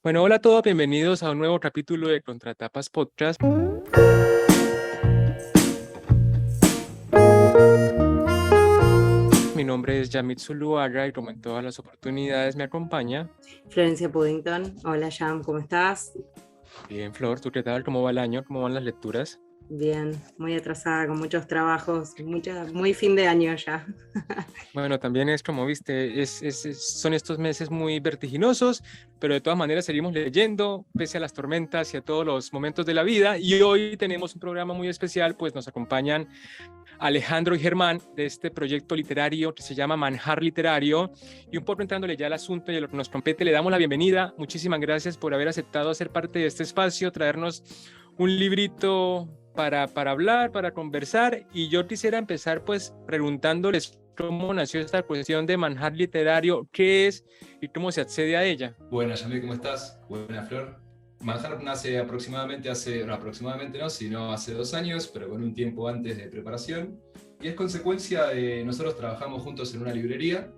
Bueno, hola a todos, bienvenidos a un nuevo capítulo de Contratapas Podcast. Mi nombre es Yamit Zuluaga y como en todas las oportunidades me acompaña. Florencia Puddington. Hola Jam, ¿cómo estás? Bien, Flor, ¿tú qué tal? ¿Cómo va el año? ¿Cómo van las lecturas? Bien, muy atrasada, con muchos trabajos, muy fin de año ya. Bueno, también es como viste, son estos meses muy vertiginosos, pero de todas maneras seguimos leyendo, pese a las tormentas y a todos los momentos de la vida. Y hoy tenemos un programa muy especial, pues nos acompañan Alejandro y Germán de este proyecto literario que se llama Manjar Literario. Y un poco entrándole ya al asunto y a lo que nos compete, le damos la bienvenida. Muchísimas gracias por haber aceptado ser parte de este espacio, traernos un librito para hablar, para conversar. Y yo quisiera empezar pues preguntándoles cómo nació esta cuestión de Manjar Literario, qué es y cómo se accede a ella. Buenas, Yamil, ¿cómo estás? Buena, Flor. Manjar nace aproximadamente no, sino hace 2 años, pero con un tiempo antes de preparación. Y es consecuencia de nosotros trabajamos juntos en una librería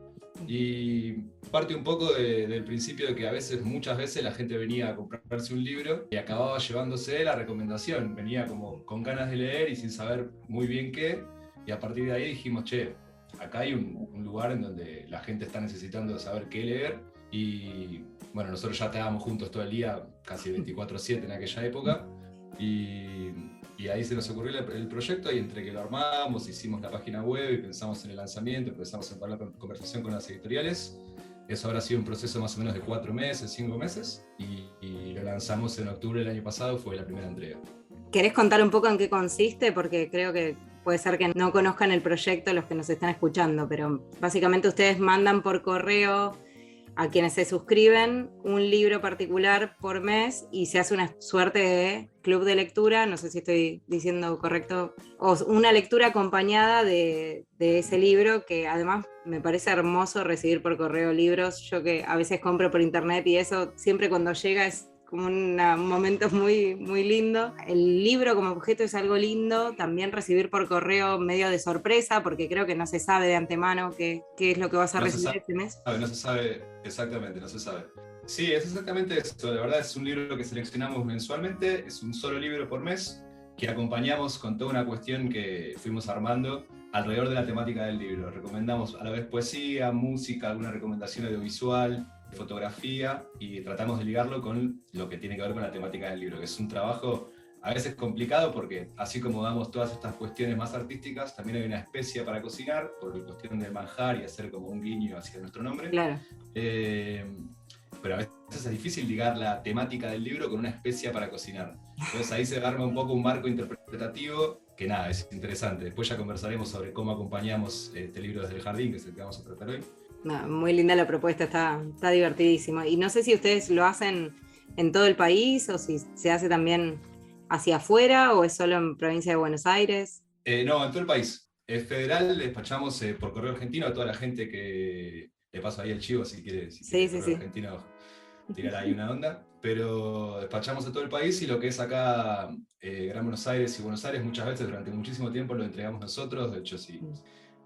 y parte un poco del principio de que muchas veces la gente venía a comprarse un libro y acababa llevándose la recomendación. Venía como con ganas de leer y sin saber muy bien qué. Y a partir de ahí dijimos, che, acá hay un lugar en donde la gente está necesitando saber qué leer. Y bueno, nosotros ya estábamos juntos todo el día, casi 24/7 en aquella época, y ahí se nos ocurrió el proyecto, y entre que lo armamos, hicimos la página web y pensamos en el lanzamiento, empezamos a hablar conversación con las editoriales. Eso habrá sido un proceso más o menos de 4 meses, 5 meses, y lo lanzamos en octubre del año pasado, fue la primera entrega. ¿Querés contar un poco en qué consiste? Porque creo que puede ser que no conozcan el proyecto los que nos están escuchando, pero básicamente ustedes mandan por correo a quienes se suscriben un libro particular por mes y se hace una suerte de club de lectura, no sé si estoy diciendo correcto, o una lectura acompañada de ese libro, que además me parece hermoso recibir por correo libros. Yo que a veces compro por internet y eso siempre cuando llega es como un momento muy, muy lindo. El libro como objeto es algo lindo, también recibir por correo medio de sorpresa, porque creo que no se sabe de antemano qué es lo que vas a recibir este mes. No se sabe exactamente, no se sabe. Sí, es exactamente eso. La verdad es un libro que seleccionamos mensualmente, es un solo libro por mes, que acompañamos con toda una cuestión que fuimos armando alrededor de la temática del libro. Recomendamos a la vez poesía, música, alguna recomendación audiovisual, fotografía, y tratamos de ligarlo con lo que tiene que ver con la temática del libro, que es un trabajo a veces complicado porque así como damos todas estas cuestiones más artísticas, también hay una especia para cocinar, por la cuestión del manjar y hacer como un guiño hacia nuestro nombre. Claro. Pero a veces es difícil ligar la temática del libro con una especia para cocinar. Entonces ahí se arma un poco un marco interpretativo que nada, es interesante. Después ya conversaremos sobre cómo acompañamos este libro desde el jardín, que es el que vamos a tratar hoy. No, muy linda la propuesta, está divertidísimo. Y no sé si ustedes lo hacen en todo el país o si se hace también hacia afuera o es solo en provincia de Buenos Aires. No, en todo el país. Es federal, despachamos por correo argentino a toda la gente que le paso ahí el chivo si quiere correo argentino tirar ahí una onda. Pero despachamos a todo el país, y lo que es acá Gran Buenos Aires y Buenos Aires muchas veces durante muchísimo tiempo lo entregamos nosotros. De hecho, sí.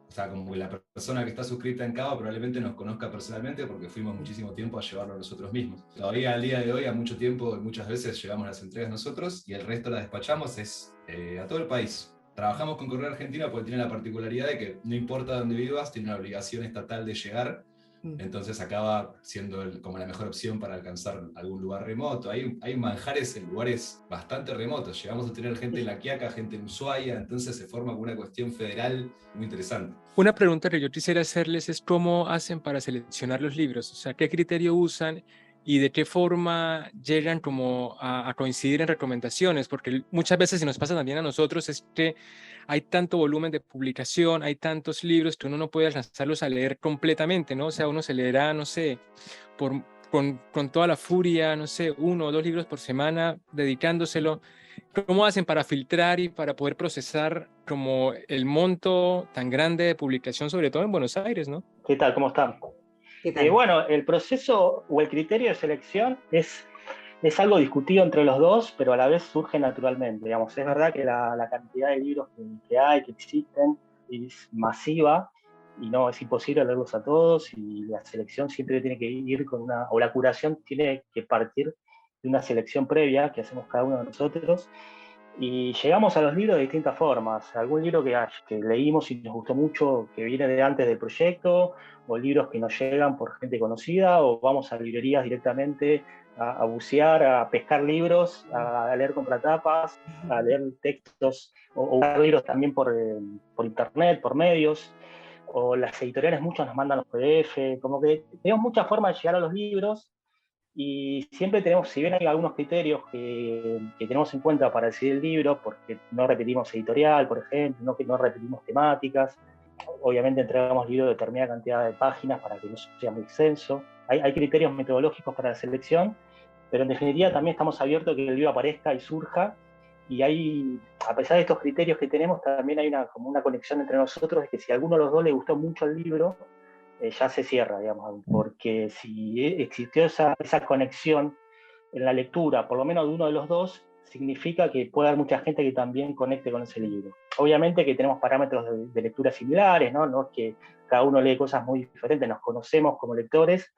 O sea, como que la persona que está suscrita en Cava probablemente nos conozca personalmente porque fuimos muchísimo tiempo a llevarlo nosotros mismos. Todavía al día de hoy, a mucho tiempo, muchas veces llevamos las entregas nosotros y el resto las despachamos a todo el país. Trabajamos con Correo Argentino porque tiene la particularidad de que no importa dónde vivas, tiene una obligación estatal de llegar. Entonces acaba siendo como la mejor opción para alcanzar algún lugar remoto. Hay manjares en lugares bastante remotos. Llegamos a tener gente en La Quiaca, gente en Ushuaia, entonces se forma como una cuestión federal muy interesante. Una pregunta que yo quisiera hacerles es cómo hacen para seleccionar los libros, o sea, qué criterio usan y de qué forma llegan como a coincidir en recomendaciones, porque muchas veces, si nos pasa también a nosotros, es que hay tanto volumen de publicación, hay tantos libros que uno no puede alcanzarlos a leer completamente, ¿no? O sea, uno se leerá, no sé, con toda la furia, no sé, 1 o 2 libros por semana dedicándoselo. ¿Cómo hacen para filtrar y para poder procesar como el monto tan grande de publicación, sobre todo en Buenos Aires, ¿no? ¿Qué tal? ¿Cómo están? ¿Qué tal? Bueno, el proceso o el criterio de selección es algo discutido entre los dos, pero a la vez surge naturalmente. Digamos, es verdad que la cantidad de libros que hay, que existen, es masiva, y no, es imposible leerlos a todos, y la selección siempre tiene que ir o la curación tiene que partir de una selección previa que hacemos cada uno de nosotros, y llegamos a los libros de distintas formas. Algún libro que leímos y nos gustó mucho, que viene de antes del proyecto, o libros que nos llegan por gente conocida, o vamos a librerías directamente a bucear, a pescar libros, a leer contratapas, a leer textos, o libros también por internet, por medios, o las editoriales muchos nos mandan los PDF, como que tenemos muchas formas de llegar a los libros, y siempre tenemos, si bien hay algunos criterios que tenemos en cuenta para decidir el libro, porque no repetimos editorial, por ejemplo, no repetimos temáticas, obviamente entregamos libros de determinada cantidad de páginas para que no sea muy extenso, hay criterios metodológicos para la selección, pero en definitiva también estamos abiertos a que el libro aparezca y surja, y a pesar de estos criterios que tenemos, también hay como una conexión entre nosotros, de que si a alguno de los dos le gustó mucho el libro, ya se cierra, digamos, porque si existió esa conexión en la lectura, por lo menos de uno de los dos, significa que puede haber mucha gente que también conecte con ese libro. Obviamente que tenemos parámetros de lectura similares, ¿no? No es que cada uno lee cosas muy diferentes, nos conocemos como lectores,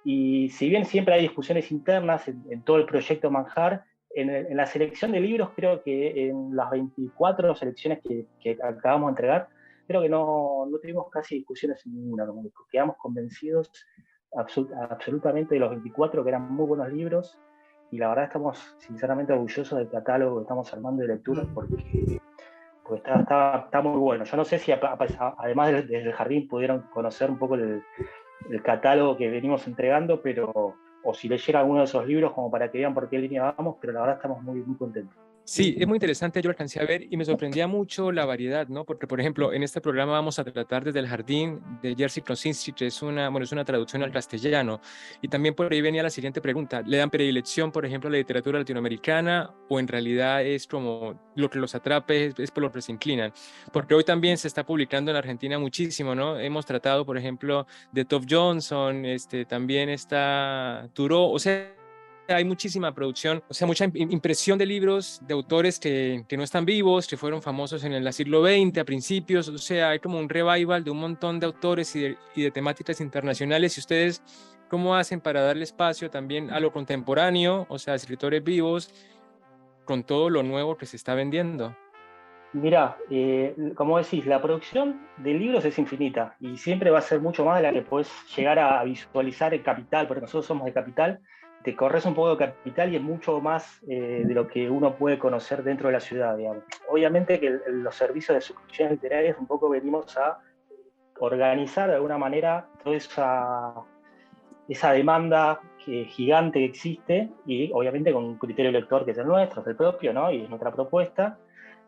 y si bien siempre hay discusiones internas en todo el proyecto Manjar, en la selección de libros, creo que en las 24 selecciones que acabamos de entregar, creo que no tuvimos casi discusiones en ninguna, como que quedamos convencidos absolutamente de los 24, que eran muy buenos libros, y la verdad estamos sinceramente orgullosos del catálogo que estamos armando de lectura, porque está muy bueno. Yo no sé si además desde el jardín pudieron conocer un poco el catálogo que venimos entregando, o si leyera alguno de esos libros como para que vean por qué línea vamos, pero la verdad estamos muy, muy contentos. Sí, es muy interesante, yo lo alcancé a ver y me sorprendía mucho la variedad, ¿no? Porque, por ejemplo, en este programa vamos a tratar desde el jardín de Jerzy Kloczynski, que es una traducción al castellano, y también por ahí venía la siguiente pregunta: ¿le dan predilección, por ejemplo, a la literatura latinoamericana, o en realidad es como lo que los atrape, es por lo que se inclinan? Porque hoy también se está publicando en Argentina muchísimo, ¿no? Hemos tratado, por ejemplo, de Tove Jansson, también está Thoreau, o sea, hay muchísima producción, o sea, mucha impresión de libros de autores que no están vivos, que fueron famosos en el siglo XX, a principios, o sea, hay como un revival de un montón de autores y de temáticas internacionales. ¿Y ustedes cómo hacen para darle espacio también a lo contemporáneo, o sea, escritores vivos, con todo lo nuevo que se está vendiendo? Mirá, como decís, la producción de libros es infinita, y siempre va a ser mucho más de la que podés llegar a visualizar en Capital, porque nosotros somos de Capital. Te corres un poco de Capital y es mucho más de lo que uno puede conocer dentro de la ciudad, digamos. Obviamente que los servicios de suscripciones literarias un poco venimos a organizar de alguna manera toda esa demanda gigante que existe, y obviamente con un criterio lector que es el nuestro, es el propio, ¿no? Y es nuestra propuesta.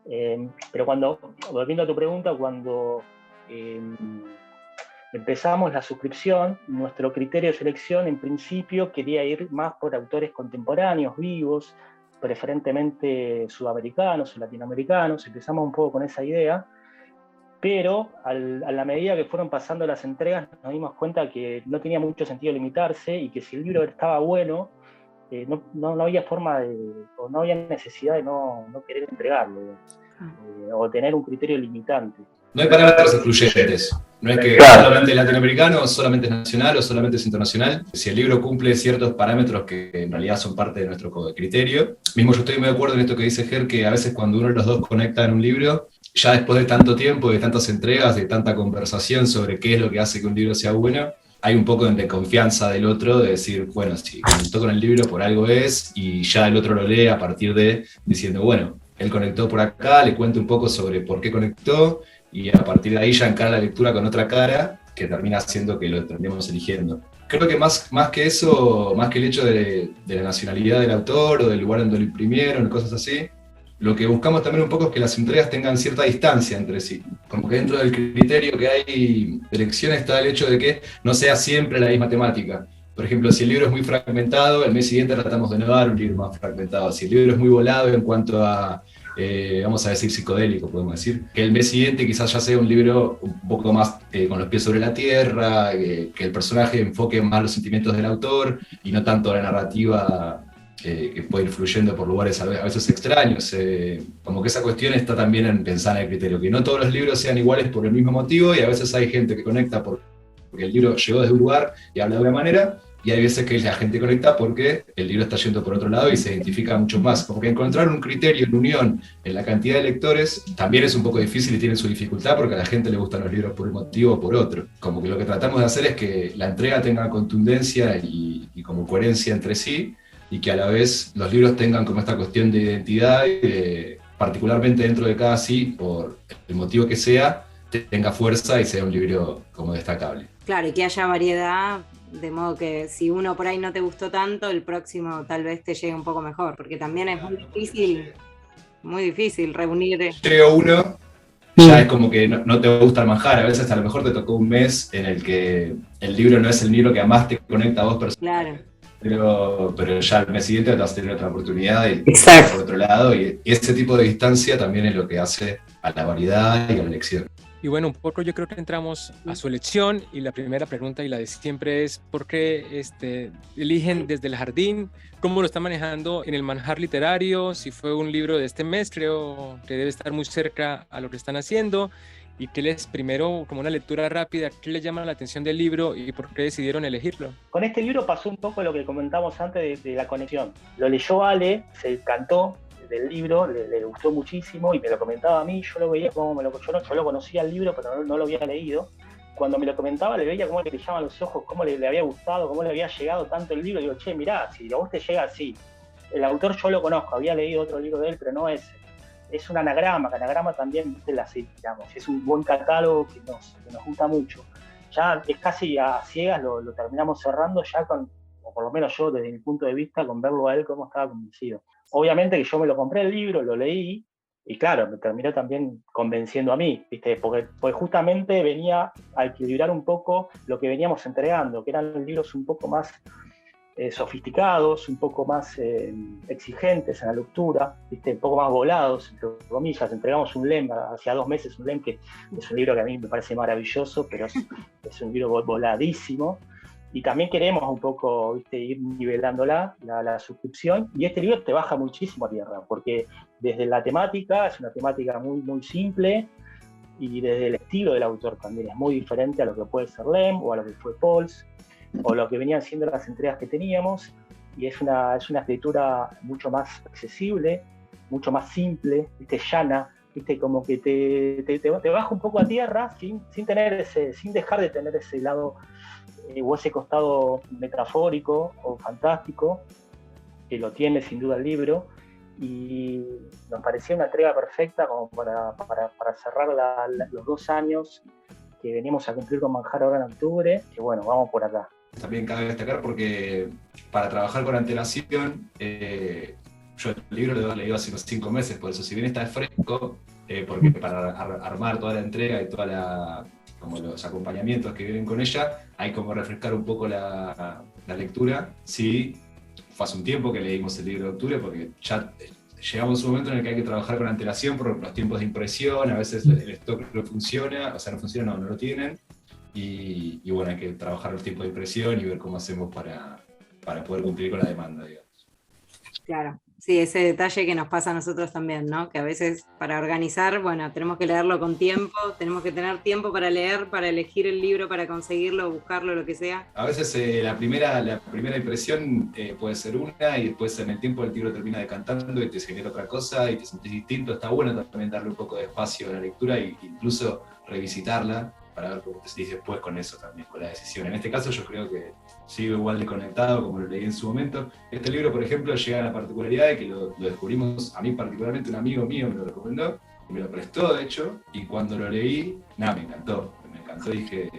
Pero volviendo a tu pregunta, cuando empezamos la suscripción, nuestro criterio de selección en principio quería ir más por autores contemporáneos, vivos, preferentemente sudamericanos o latinoamericanos. Empezamos un poco con esa idea, pero a la medida que fueron pasando las entregas nos dimos cuenta que no tenía mucho sentido limitarse, y que si el libro estaba bueno, no había forma o no había necesidad de no querer entregarlo, o tener un criterio limitante. No hay parámetros excluyentes. No es que solamente es latinoamericano, solamente es nacional o solamente es internacional. Si el libro cumple ciertos parámetros que en realidad son parte de nuestro criterio. Mismo yo estoy muy de acuerdo en esto que dice Ger, que a veces cuando uno de los dos conecta en un libro, ya después de tanto tiempo, de tantas entregas, de tanta conversación sobre qué es lo que hace que un libro sea bueno, hay un poco de confianza del otro, de decir, bueno, si conectó con el libro por algo es, y ya el otro lo lee a partir de diciendo, bueno, él conectó por acá, le cuento un poco sobre por qué conectó, y a partir de ahí ya encara la lectura con otra cara, que termina haciendo que lo terminemos eligiendo. Creo que más que eso, más que el hecho de la nacionalidad del autor o del lugar donde lo imprimieron, cosas así, lo que buscamos también un poco es que las entregas tengan cierta distancia entre sí. Como que dentro del criterio que hay de elección está el hecho de que no sea siempre la misma temática. Por ejemplo, si el libro es muy fragmentado, el mes siguiente tratamos de no dar un libro más fragmentado. Si el libro es muy volado en cuanto a, vamos a decir, psicodélico, podemos decir, que el mes siguiente quizás ya sea un libro un poco más con los pies sobre la tierra, que el personaje enfoque más los sentimientos del autor y no tanto la narrativa que puede ir fluyendo por lugares a veces extraños. Como que esa cuestión está también en pensar en el criterio, que no todos los libros sean iguales por el mismo motivo, y a veces hay gente que conecta porque el libro llegó desde un lugar y habla de una manera, y hay veces que la gente conecta porque el libro está yendo por otro lado y se identifica mucho más. Como que encontrar un criterio en unión en la cantidad de lectores también es un poco difícil y tiene su dificultad porque a la gente le gustan los libros por un motivo o por otro. Como que lo que tratamos de hacer es que la entrega tenga contundencia y como coherencia entre sí, y que a la vez los libros tengan como esta cuestión de identidad, particularmente dentro de cada sí, por el motivo que sea, tenga fuerza y sea un libro como destacable. Claro, y que haya variedad, de modo que si uno por ahí no te gustó tanto, el próximo tal vez te llegue un poco mejor, porque también es muy difícil reunir. Llega uno, ya es como que no te gusta el manjar, a veces a lo mejor te tocó un mes en el que el libro no es el libro que más te conecta a vos personalmente. Claro. Pero ya al mes siguiente te vas a tener otra oportunidad y Exacto. por otro lado, y ese tipo de distancia también es lo que hace a la variedad y a la elección. Y bueno, un poco yo creo que entramos a su elección, y la primera pregunta y la de siempre es ¿por qué eligen Desde el Jardín? ¿Cómo lo están manejando en el manjar literario? Si fue un libro de este mes, creo que debe estar muy cerca a lo que están haciendo. ¿Y qué les, primero, como una lectura rápida, qué les llama la atención del libro y por qué decidieron elegirlo? Con este libro pasó un poco lo que comentamos antes de la conexión. Lo leyó Ale, se encantó del libro, le gustó muchísimo y me lo comentaba a mí. Yo lo veía como yo lo conocía el libro, pero no lo había leído. Cuando me lo comentaba, le veía cómo le brillaban los ojos, cómo le había gustado, cómo le había llegado tanto el libro. Y digo, che, mirá, si a vos te llega así. El autor yo lo conozco, había leído otro libro de él, pero no ese. Es un anagrama, que anagrama también, viste, digamos, es un buen catálogo que nos gusta mucho. Ya es casi a ciegas, lo terminamos cerrando ya con, o por lo menos yo desde mi punto de vista, con verlo a él como estaba convencido. Obviamente que yo me lo compré el libro, lo leí, y claro, me terminó también convenciendo a mí, ¿viste? Porque justamente venía a equilibrar un poco lo que veníamos entregando, que eran libros un poco más sofisticados, un poco más exigentes en la lectura, ¿viste? Un poco más volados, entre comillas. Entregamos un LEM, hacía 2 meses, un LEM que es un libro que a mí me parece maravilloso, pero es un libro voladísimo. Y también queremos un poco, ¿viste?, ir nivelando la suscripción. Y este libro te baja muchísimo a tierra, porque desde la temática, es una temática muy, muy simple, y desde el estilo del autor también es muy diferente a lo que puede ser LEM o a lo que fue Pauls, o lo que venían siendo las entregas que teníamos, y es una escritura mucho más accesible, mucho más simple, ¿viste?, llana, ¿viste?, como que te baja un poco a tierra sin dejar de tener ese lado o ese costado metafórico o fantástico, que lo tiene sin duda el libro, y nos parecía una entrega perfecta como para cerrar los 2 años que venimos a cumplir con Manjar ahora en octubre, que bueno, vamos por acá. También cabe destacar porque para trabajar con antelación, yo el libro lo he leído hace unos 5 meses, por eso si bien está fresco, porque para armar toda la entrega y como los acompañamientos que vienen con ella, hay como refrescar un poco la lectura. Sí, fue hace un tiempo que leímos el libro de octubre, porque ya llegamos a un momento en el que hay que trabajar con antelación por los tiempos de impresión, a veces el stock no funciona, no lo tienen. Y bueno, hay que trabajar los tiempos de impresión y ver cómo hacemos para poder cumplir con la demanda, digamos. Claro, sí, ese detalle que nos pasa a nosotros también, ¿no? Que a veces para organizar, bueno, tenemos que leerlo con tiempo, tenemos que tener tiempo para leer, para elegir el libro, para conseguirlo, buscarlo, lo que sea. A veces la primera impresión puede ser una, y después en el tiempo el libro termina decantando y te genera otra cosa y te sentís distinto. Está bueno también darle un poco de espacio a la lectura e incluso revisitarla para ver cómo te sentís después con eso también, con la decisión. En este caso yo creo que sigo igual de conectado como lo leí en su momento. Este libro, por ejemplo, llega a la particularidad de que lo descubrimos, a mí particularmente un amigo mío me lo recomendó, y me lo prestó de hecho, y cuando lo leí, me encantó, dije,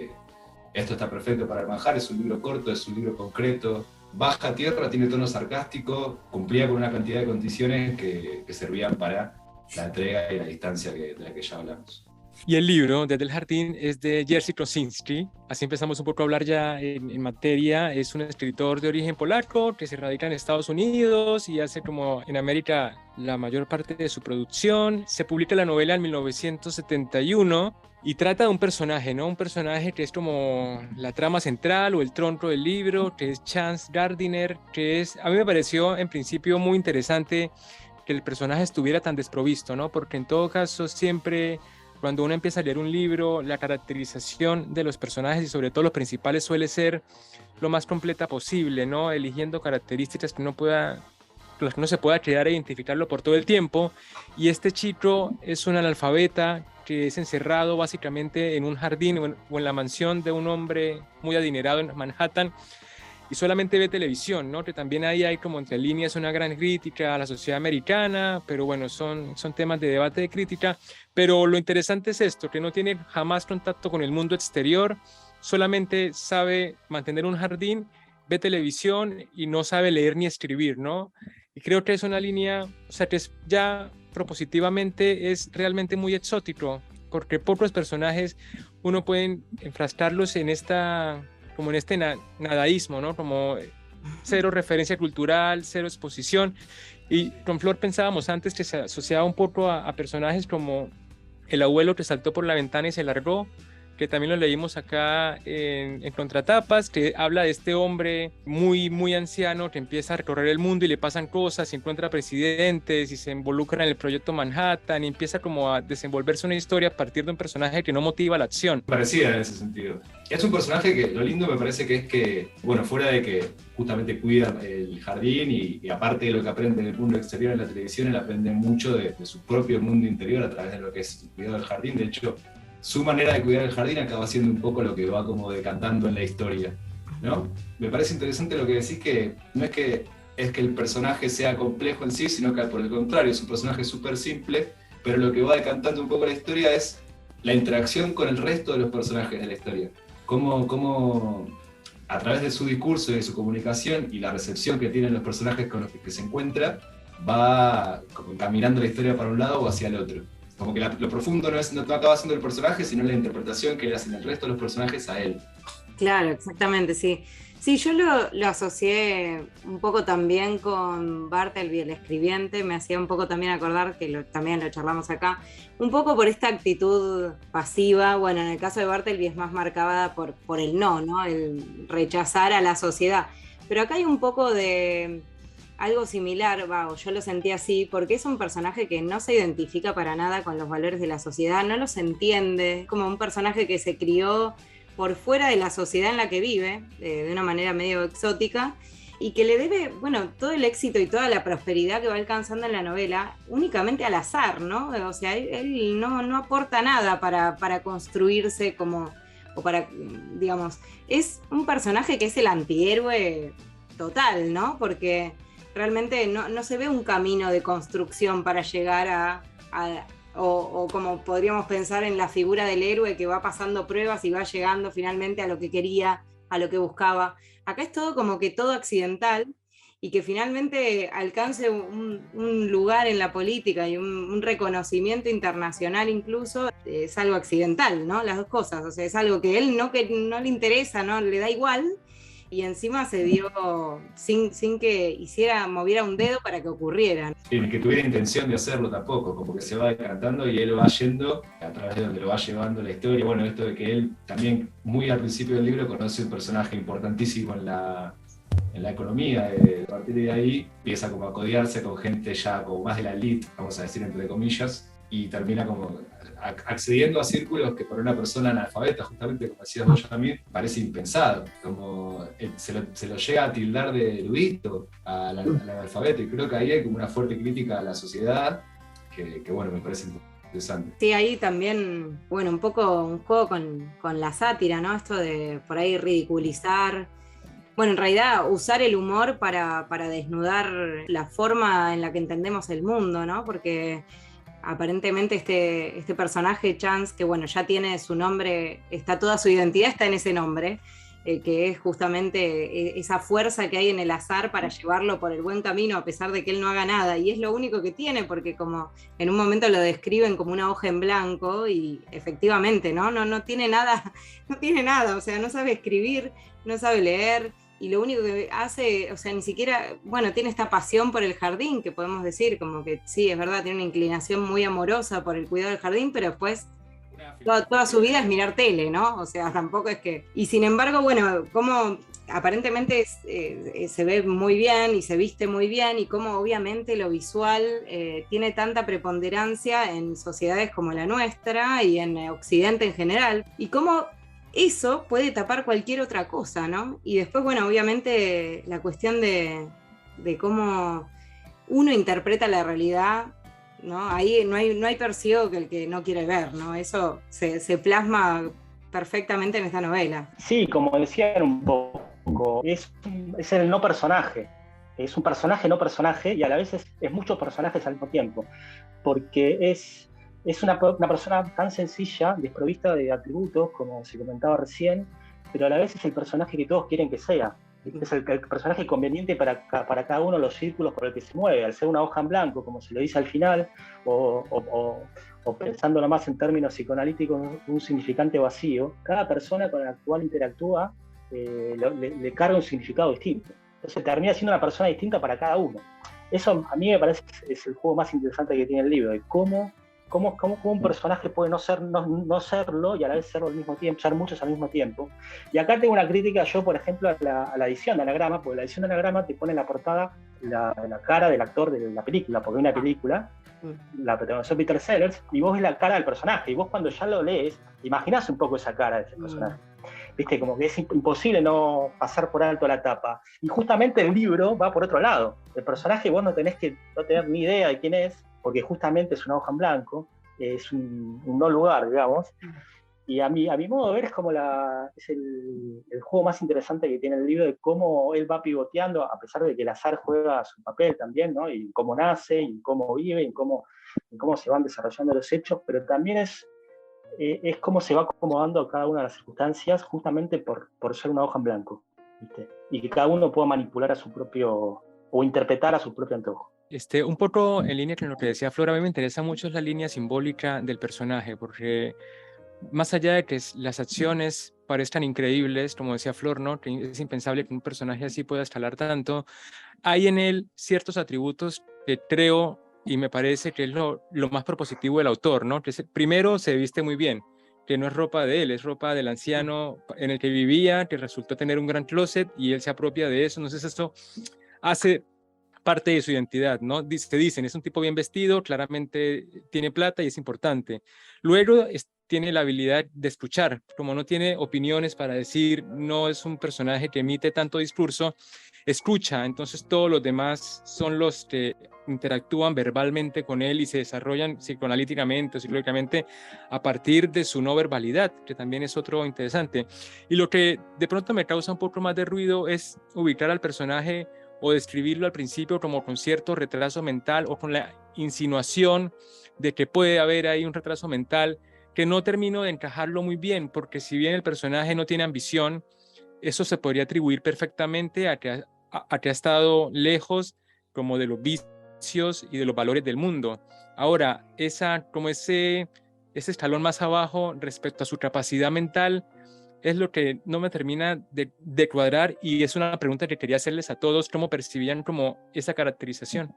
esto está perfecto para el manjar, es un libro corto, es un libro concreto, baja a tierra, tiene tono sarcástico, cumplía con una cantidad de condiciones que servían para la entrega y la distancia de la que ya hablamos. Y el libro, Desde el Jardín, es de Jerzy Kosinski. Así empezamos un poco a hablar ya en materia. Es un escritor de origen polaco que se radica en Estados Unidos y hace como en América la mayor parte de su producción. Se publica la novela en 1971 y trata de un personaje, ¿no? Un personaje que es como la trama central o el tronco del libro, que es Chance Gardiner, que es, a mí me pareció en principio muy interesante que el personaje estuviera tan desprovisto, ¿no? Porque en todo caso siempre cuando uno empieza a leer un libro, la caracterización de los personajes y sobre todo los principales suele ser lo más completa posible, ¿no? Eligiendo características que uno pueda, con las que uno se pueda quedar e identificarlo por todo el tiempo. Y este chico es un analfabeta que es encerrado básicamente en un jardín o en la mansión de un hombre muy adinerado en Manhattan y solamente ve televisión, ¿no? Que también ahí hay como entre líneas una gran crítica a la sociedad americana, pero bueno, son temas de debate, de crítica, pero lo interesante es esto, que no tiene jamás contacto con el mundo exterior, solamente sabe mantener un jardín, ve televisión y no sabe leer ni escribir, ¿no? Y creo que es una línea, o sea, que es ya propositivamente es realmente muy exótico, porque pocos personajes uno puede enfrascarlos en esta como en este nadaísmo, ¿no? Como cero referencia cultural, cero exposición. Y con Flor pensábamos antes que se asociaba un poco a personajes como el abuelo que saltó por la ventana y se largó, que también lo leímos acá en Contratapas, que habla de este hombre muy, muy anciano que empieza a recorrer el mundo y le pasan cosas, y encuentra presidentes y se involucra en el proyecto Manhattan y empieza como a desenvolverse una historia a partir de un personaje que no motiva la acción. Parecida en ese sentido. Es un personaje que lo lindo me parece que es que, bueno, fuera de que justamente cuida el jardín y aparte de lo que aprende en el mundo exterior en la televisión, él aprende mucho de su propio mundo interior a través de lo que es el cuidado del jardín. De hecho, su manera de cuidar el jardín acaba siendo un poco lo que va como decantando en la historia, ¿no? Me parece interesante lo que decís, que no es que el personaje sea complejo en sí, sino que por el contrario, es un personaje súper simple, pero lo que va decantando un poco la historia es la interacción con el resto de los personajes de la historia. Cómo a través de su discurso y de su comunicación y la recepción que tienen los personajes con los que se encuentra, va como caminando la historia para un lado o hacia el otro. Como que lo profundo no acaba siendo el personaje, sino la interpretación que le hacen el resto de los personajes a él. Claro, exactamente, sí. Sí, yo lo asocié un poco también con Bartleby, el escribiente, me hacía un poco también acordar, que también lo charlamos acá, un poco por esta actitud pasiva. Bueno, en el caso de Bartleby es más marcada por el no, el rechazar a la sociedad. Pero acá hay un poco de algo similar, yo lo sentí así, porque es un personaje que no se identifica para nada con los valores de la sociedad, no los entiende, es como un personaje que se crió por fuera de la sociedad en la que vive, de una manera medio exótica, y que le debe, todo el éxito y toda la prosperidad que va alcanzando en la novela únicamente al azar, ¿no? O sea, él no aporta nada para construirse o para, digamos, es un personaje que es el antihéroe total, ¿no? Porque realmente no se ve un camino de construcción para llegar o como podríamos pensar en la figura del héroe que va pasando pruebas y va llegando finalmente a lo que quería, a lo que buscaba. Acá es todo como que todo accidental, y que finalmente alcance un lugar en la política y un reconocimiento internacional incluso, es algo accidental, ¿no? Las dos cosas, o sea, es algo que él que no le interesa, no le da igual, y encima se dio sin que moviera un dedo para que ocurriera. Sin que tuviera intención de hacerlo tampoco, como que se va decantando y él va yendo a través de donde lo va llevando la historia. Bueno, esto de que él también, muy al principio del libro, conoce un personaje importantísimo en la economía, a partir de ahí empieza como a codearse con gente ya como más de la elite, vamos a decir entre comillas, y termina como accediendo a círculos que para una persona analfabeta, justamente como decías vos también, parece impensado, como se lo llega a tildar de erudito al analfabeto, y creo que ahí hay como una fuerte crítica a la sociedad que bueno, me parece interesante. Sí, ahí también, un poco un juego con la sátira, ¿no? Esto de por ahí ridiculizar, en realidad usar el humor para desnudar la forma en la que entendemos el mundo, ¿no? Porque aparentemente este personaje, Chance, que ya tiene su nombre, toda su identidad está en ese nombre, que es justamente esa fuerza que hay en el azar para llevarlo por el buen camino a pesar de que él no haga nada, y es lo único que tiene, porque como en un momento lo describen como una hoja en blanco, y efectivamente, no tiene nada, no tiene nada, o sea, no sabe escribir, no sabe leer, y lo único que hace, o sea, ni siquiera, bueno, tiene esta pasión por el jardín, que podemos decir, como que sí, es verdad, tiene una inclinación muy amorosa por el cuidado del jardín, pero después toda su vida es mirar tele, ¿no? O sea, tampoco es que... Y sin embargo, bueno, como aparentemente se ve muy bien y se viste muy bien, y como obviamente lo visual tiene tanta preponderancia en sociedades como la nuestra y en Occidente en general, y cómo eso puede tapar cualquier otra cosa, ¿no? Y después, bueno, obviamente la cuestión de cómo uno interpreta la realidad, ¿no? Ahí no hay peor ciego que el que no quiere ver, ¿no? Eso se plasma perfectamente en esta novela. Sí, como decían un poco, es el no personaje. Es un personaje no personaje, y a la vez es muchos personajes al mismo tiempo, porque es una persona tan sencilla, desprovista de atributos, como se comentaba recién, pero a la vez es el personaje que todos quieren que sea. Es el personaje conveniente para cada uno de los círculos por el que se mueve. Al ser una hoja en blanco, como se lo dice al final, o pensándolo más en términos psicoanalíticos, un significante vacío, cada persona con la cual interactúa le carga un significado distinto. Entonces termina siendo una persona distinta para cada uno. Eso a mí me parece que es el juego más interesante que tiene el libro, de cómo un personaje puede no serlo y a la vez serlo al mismo tiempo, ser muchos al mismo tiempo. Y acá tengo una crítica yo, por ejemplo, a la edición de Anagrama, porque la edición de Anagrama te pone en la portada la cara del actor de la película, porque hay una película, la protagonizó Peter Sellers, y vos ves la cara del personaje, y vos cuando ya lo lees, imaginás un poco esa cara de ese personaje. Viste, como que es imposible no pasar por alto la tapa. Y justamente el libro va por otro lado. El personaje vos no tenés que no tener ni idea de quién es, porque justamente es una hoja en blanco, es un no lugar, digamos. Y a mi modo de ver es como es el juego más interesante que tiene el libro, de cómo él va pivoteando, a pesar de que el azar juega su papel también, ¿no? Y cómo nace, y cómo vive, y cómo se van desarrollando los hechos, pero también es cómo se va acomodando cada una de las circunstancias, justamente por ser una hoja en blanco, ¿viste? Y que cada uno pueda manipular a su propio, o interpretar a su propio antojo. Un poco en línea con lo que decía Flor, a mí me interesa mucho la línea simbólica del personaje, porque más allá de que las acciones parezcan increíbles, como decía Flor, ¿no? Que es impensable que un personaje así pueda escalar tanto, hay en él ciertos atributos que creo y me parece que es lo más propositivo del autor, ¿no? Primero, se viste muy bien, que no es ropa de él, es ropa del anciano en el que vivía, que resultó tener un gran closet y él se apropia de eso. Entonces esto hace parte de su identidad, ¿no? Te dicen, es un tipo bien vestido, claramente tiene plata y es importante. Luego tiene la habilidad de escuchar, como no tiene opiniones para decir, no es un personaje que emite tanto discurso, escucha, entonces todos los demás son los que interactúan verbalmente con él y se desarrollan psicoanalíticamente o psicológicamente a partir de su no verbalidad, que también es otro interesante. Y lo que de pronto me causa un poco más de ruido es ubicar al personaje o describirlo al principio como con cierto retraso mental o con la insinuación de que puede haber ahí un retraso mental, que no termino de encajarlo muy bien, porque si bien el personaje no tiene ambición, eso se podría atribuir perfectamente a que ha estado lejos como de los vicios y de los valores del mundo. Ahora, como ese escalón más abajo respecto a su capacidad mental, es lo que no me termina de cuadrar, y es una pregunta que quería hacerles a todos, ¿cómo percibían como esa caracterización?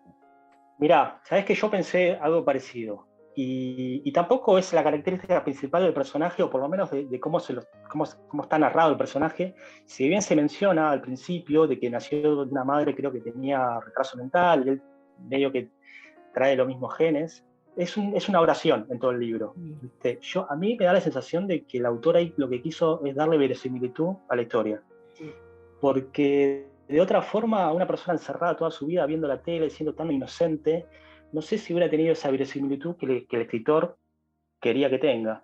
Mirá, sabés que yo pensé algo parecido, y tampoco es la característica principal del personaje, o por lo menos de cómo está narrado el personaje. Si bien se menciona al principio de que nació de una madre, creo que tenía retraso mental, y él medio que trae los mismos genes, es una oración en todo el libro, ¿viste? A mí me da la sensación de que el autor ahí lo que quiso es darle verosimilitud a la historia, porque de otra forma, una persona encerrada toda su vida viendo la tele, siendo tan inocente, no sé si hubiera tenido esa verosimilitud que el escritor quería que tenga.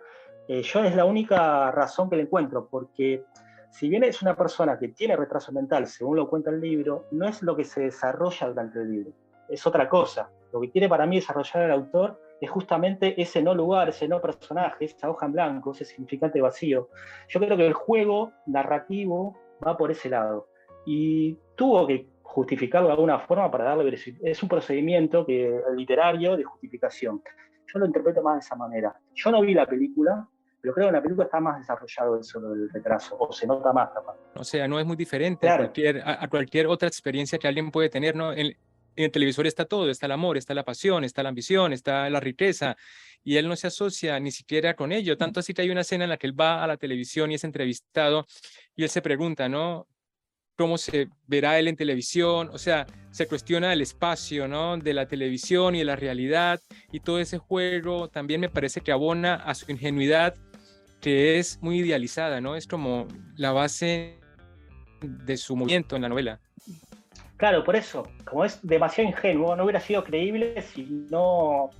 Yo es la única razón que le encuentro, porque si bien es una persona que tiene retraso mental, según lo cuenta el libro, no es lo que se desarrolla durante el libro, es otra cosa. Lo que quiere para mí desarrollar el autor es justamente ese no lugar, ese no personaje, esa hoja en blanco, ese significante vacío. Yo creo que el juego narrativo va por ese lado. Y tuvo que justificarlo de alguna forma para darle veracidad. Es un procedimiento literario de justificación. Yo lo interpreto más de esa manera. Yo no vi la película, pero creo que en la película está más desarrollado eso del retraso, o se nota más capaz. O sea, no es muy diferente Claro. a cualquier otra experiencia que alguien puede tener, ¿no? En el televisor está todo, está el amor, está la pasión, está la ambición, está la riqueza, y él no se asocia ni siquiera con ello. Tanto así que hay una escena en la que él va a la televisión y es entrevistado, y él se pregunta, ¿no? ¿Cómo se verá él en televisión? O sea, se cuestiona el espacio, ¿no? De la televisión y de la realidad, y todo ese juego también me parece que abona a su ingenuidad, que es muy idealizada, ¿no? Es como la base de su movimiento en la novela. Claro, por eso, como es demasiado ingenuo, no hubiera sido creíble si no,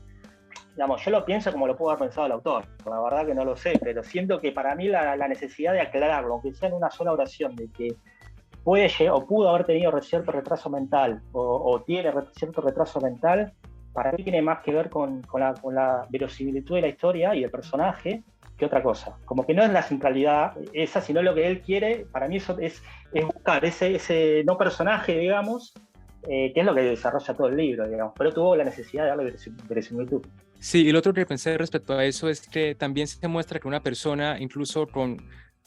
digamos, yo lo pienso como lo pudo haber pensado el autor, la verdad que no lo sé, pero siento que para mí la necesidad de aclararlo, aunque sea en una sola oración, de que puede o pudo haber tenido cierto retraso mental, o tiene cierto retraso mental, para mí tiene más que ver con la verosimilitud de la historia y el personaje, que otra cosa. Como que no es la centralidad esa, sino lo que él quiere. Para mí eso es buscar ese no personaje, digamos, que es lo que desarrolla todo el libro, digamos. Pero tuvo la necesidad de darle verosimilitud. Sí, y lo otro que pensé respecto a eso es que también se muestra que una persona, incluso con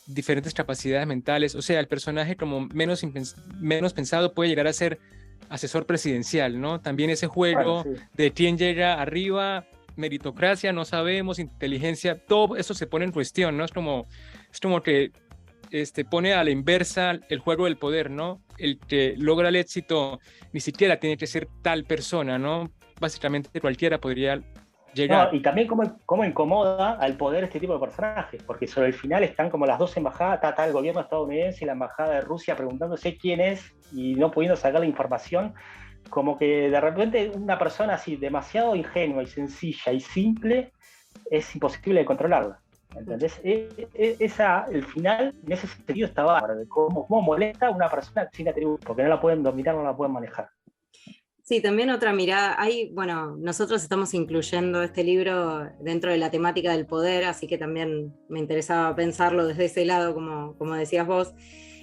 diferentes capacidades mentales, o sea, el personaje como menos pensado puede llegar a ser asesor presidencial, ¿no? También ese juego Bueno, sí. de quién llega arriba, meritocracia, no sabemos, inteligencia, todo eso se pone en cuestión, ¿no? Es como que pone a la inversa el juego del poder, ¿no? El que logra el éxito ni siquiera tiene que ser tal persona, ¿no? Básicamente cualquiera podría llegar. No, y también cómo incomoda al poder este tipo de personajes, porque sobre el final están como las dos embajadas, está el gobierno estadounidense y la embajada de Rusia preguntándose quién es y no pudiendo sacar la información, como que de repente una persona así demasiado ingenua y sencilla y simple es imposible de controlarla. ¿Entendés? El final, en ese sentido, está bárbaro, de cómo molesta a una persona sin atributos, porque no la pueden dominar, no la pueden manejar. Sí, también otra mirada. Bueno, nosotros estamos incluyendo este libro dentro de la temática del poder, así que también me interesaba pensarlo desde ese lado, como decías vos.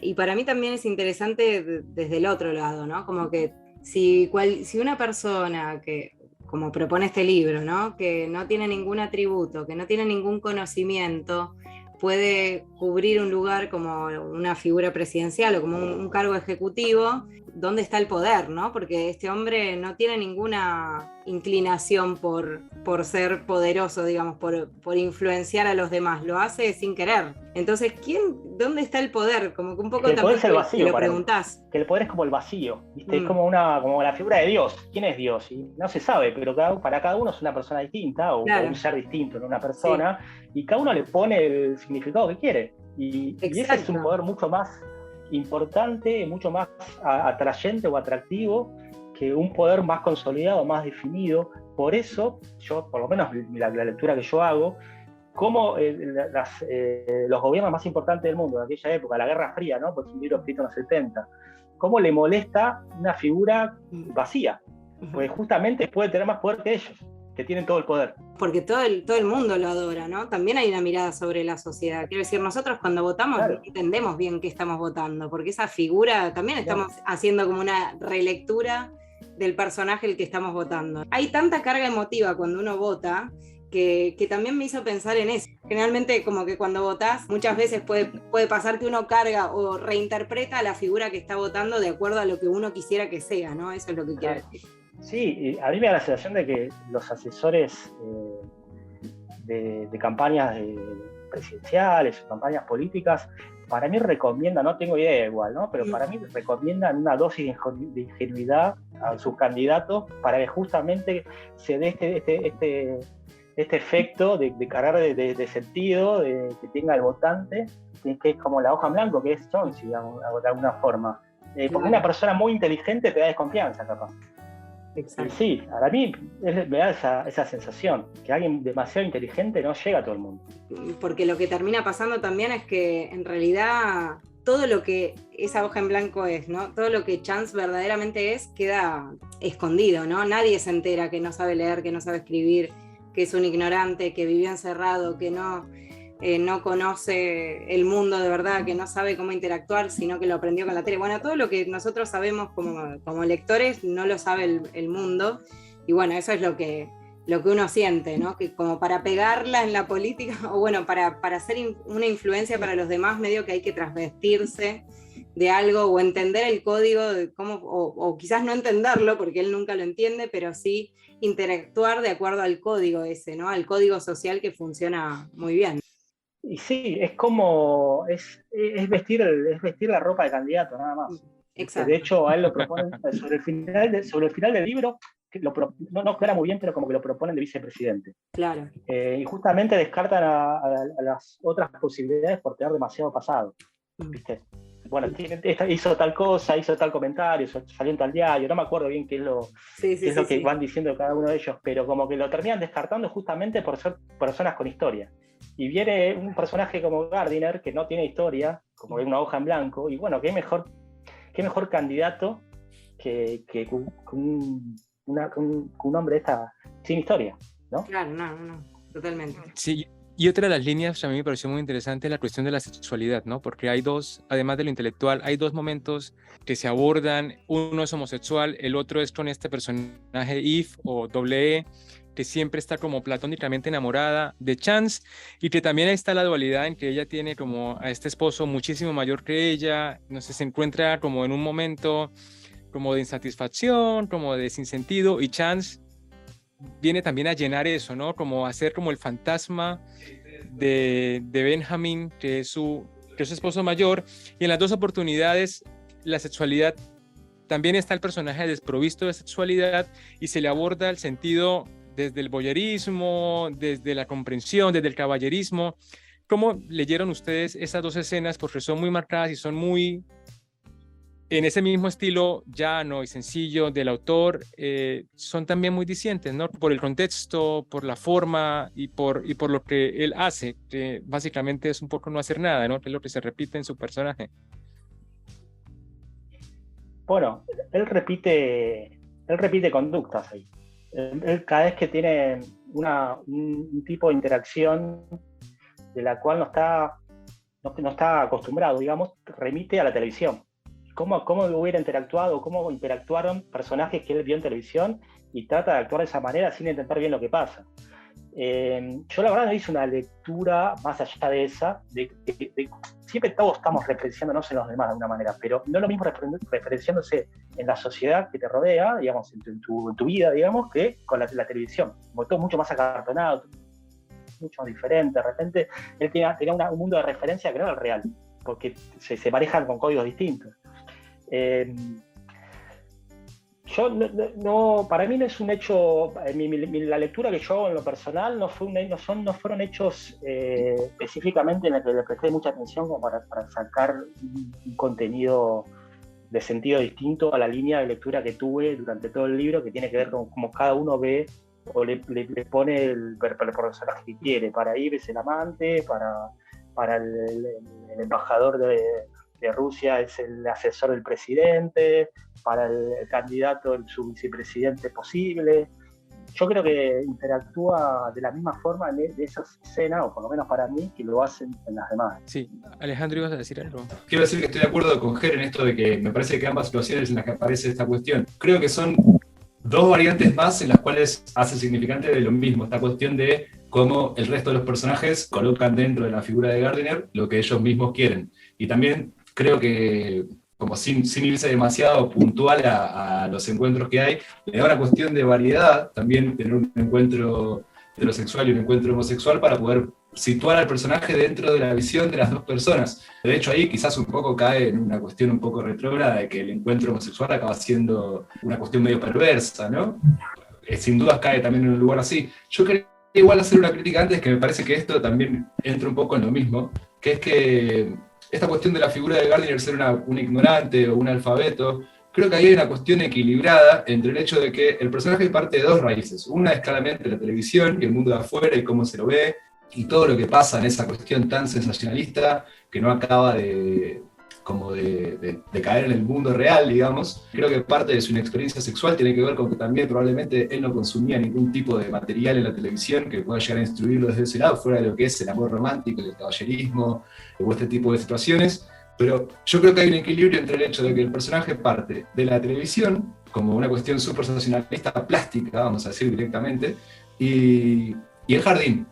Y para mí también es interesante desde el otro lado, ¿no? Como que si una persona que, como propone este libro, ¿no? Que no tiene ningún atributo, que no tiene ningún conocimiento, puede cubrir un lugar como una figura presidencial o como un cargo ejecutivo, ¿dónde está el poder, no? Porque este hombre no tiene ninguna inclinación por ser poderoso, digamos, por influenciar a los demás, lo hace sin querer. Entonces, ¿dónde está el poder? Como que un poco el también poder es el vacío, te lo preguntás. Que el poder es como el vacío, ¿viste? Es como la figura de Dios. ¿Quién es Dios? Y no se sabe, pero para cada uno es una persona distinta o un ser distinto en una persona, sí. Y cada uno le pone el significado que quiere. Y ese es un poder mucho más importante, mucho más atrayente o atractivo que un poder más consolidado, más definido. Por eso, yo, por lo menos la lectura que yo hago, como los gobiernos más importantes del mundo de aquella época, la Guerra Fría, ¿no? Pues un libro escrito en los 70, cómo le molesta una figura vacía, pues justamente puede tener más poder que ellos, que tienen todo el poder. Porque todo el mundo lo adora, ¿no? También hay una mirada sobre la sociedad. Quiero decir, nosotros cuando votamos no entendemos bien qué estamos votando, porque esa figura también estamos haciendo como una relectura del personaje el que estamos votando. Hay tanta carga emotiva cuando uno vota que también me hizo pensar en eso. Generalmente como que cuando votás muchas veces puede pasar que uno carga o reinterpreta a la figura que está votando de acuerdo a lo que uno quisiera que sea, ¿no? Eso es lo que quiero decir. Sí, a mí me da la sensación de que los asesores de campañas presidenciales o campañas políticas, para mí recomiendan, no tengo idea igual, ¿no? Pero para mí recomiendan una dosis de ingenuidad a sus candidatos para que justamente se dé este efecto de cargar de sentido, que tenga el votante, que es como la hoja en blanco, que es Chomsky, de alguna forma. Porque una persona muy inteligente te da desconfianza, capaz. Exacto. Sí, a mí me da esa sensación, que alguien demasiado inteligente no llega a todo el mundo. Porque lo que termina pasando también es que en realidad todo lo que esa hoja en blanco es, ¿no? Todo lo que Chance verdaderamente es queda escondido, ¿no? Nadie se entera que no sabe leer, que no sabe escribir. que es un ignorante, que vivió encerrado, que no conoce el mundo de verdad, que no sabe cómo interactuar, sino que lo aprendió con la tele. Bueno, todo lo que nosotros sabemos como lectores no lo sabe el mundo, y bueno, eso es lo que uno siente, ¿no? Que como para pegarla en la política, o bueno, para ser una influencia para los demás, medio que hay que transvestirse de algo o entender el código de cómo, o quizás no entenderlo porque él nunca lo entiende, pero sí interactuar de acuerdo al código ese, ¿no? Al código social que funciona muy bien. Y sí, es como, es vestir la ropa de candidato, nada más. Exacto. De hecho, a él lo proponen sobre el final del libro, que no queda muy bien, pero como que lo proponen de vicepresidente. Claro. Y justamente descartan a las otras posibilidades por tener demasiado pasado, ¿viste? Bueno, hizo tal cosa, hizo tal comentario, salió en tal diario, no me acuerdo bien qué es lo que van diciendo cada uno de ellos, pero como que lo terminan descartando justamente por ser personas con historia. Y viene un personaje como Gardiner, que no tiene historia, como una hoja en blanco, y bueno, qué mejor candidato que un hombre sin historia, ¿no? Claro, no, totalmente. Sí, y otra de las líneas a mí me pareció muy interesante la cuestión de la sexualidad, ¿no? Porque hay dos, además de lo intelectual, hay dos momentos que se abordan. Uno es homosexual, el otro es con este personaje Eve o E, que siempre está como platónicamente enamorada de Chance, y que también ahí está la dualidad en que ella tiene como a este esposo muchísimo mayor que ella, no sé, se encuentra como en un momento como de insatisfacción, como de sinsentido, y Chance viene también a llenar eso, ¿no? Como a ser como el fantasma de Benjamin, que es su esposo mayor, y en las dos oportunidades la sexualidad, también está el personaje desprovisto de sexualidad y se le aborda el sentido desde el voyerismo, desde la comprensión, desde el caballerismo. ¿Cómo leyeron ustedes esas dos escenas? Porque son muy marcadas y son muy en ese mismo estilo llano y sencillo del autor, son también muy discientes, ¿no? Por el contexto, por la forma y por lo que él hace, que básicamente es un poco no hacer nada, ¿no? Que es lo que se repite en su personaje. Bueno, él repite conductas ahí. Él cada vez que tiene un tipo de interacción de la cual no está acostumbrado, digamos, remite a la televisión. ¿Cómo hubiera interactuado, cómo interactuaron personajes que él vio en televisión y trata de actuar de esa manera sin entender bien lo que pasa? Yo la verdad no hice una lectura más allá de esa, siempre todos estamos referenciándonos en los demás de alguna manera, pero no es lo mismo referenciándose en la sociedad que te rodea, digamos, en tu vida, digamos, que con la televisión. Como todo mucho más acartonado, mucho más diferente. De repente él tenía un mundo de referencia que no era el real, porque se manejan con códigos distintos. Para mí no es un hecho, la lectura que yo hago en lo personal no fueron hechos específicamente en el que le presté mucha atención como para sacar un contenido de sentido distinto a la línea de lectura que tuve durante todo el libro, que tiene que ver con cómo cada uno ve o le pone el personaje que quiere. Para Yves es el amante, para el embajador de Rusia es el asesor del presidente, para el candidato, su vicepresidente posible. Yo creo que interactúa de la misma forma de esas escenas, o por lo menos para mí, que lo hacen en las demás. Sí, Alejandro, ¿ibas a decir algo? Quiero decir que estoy de acuerdo con Ger en esto de que me parece que ambas situaciones en las que aparece esta cuestión, creo que son dos variantes más en las cuales hace significante de lo mismo, esta cuestión de cómo el resto de los personajes colocan dentro de la figura de Gardiner lo que ellos mismos quieren. Y también creo que, como sin irse demasiado puntual a los encuentros que hay, le da una cuestión de variedad, también tener un encuentro heterosexual y un encuentro homosexual para poder situar al personaje dentro de la visión de las dos personas. De hecho, ahí quizás un poco cae en una cuestión un poco retrógrada de que el encuentro homosexual acaba siendo una cuestión medio perversa, ¿no? Sin dudas cae también en un lugar así. Yo quería igual hacer una crítica antes, que me parece que esto también entra un poco en lo mismo, que es que esta cuestión de la figura de Gardiner ser un ignorante o un alfabeto, creo que ahí hay una cuestión equilibrada entre el hecho de que el personaje parte de dos raíces. Una es claramente la televisión y el mundo de afuera y cómo se lo ve, y todo lo que pasa en esa cuestión tan sensacionalista que no acaba de como de caer en el mundo real, digamos. Creo que parte de su inexperiencia sexual tiene que ver con que también probablemente él no consumía ningún tipo de material en la televisión que pueda llegar a instruirlo desde ese lado, fuera de lo que es el amor romántico, el caballerismo o este tipo de situaciones. Pero yo creo que hay un equilibrio entre el hecho de que el personaje parte de la televisión como una cuestión súper sensacionalista plástica, vamos a decir directamente, y el jardín.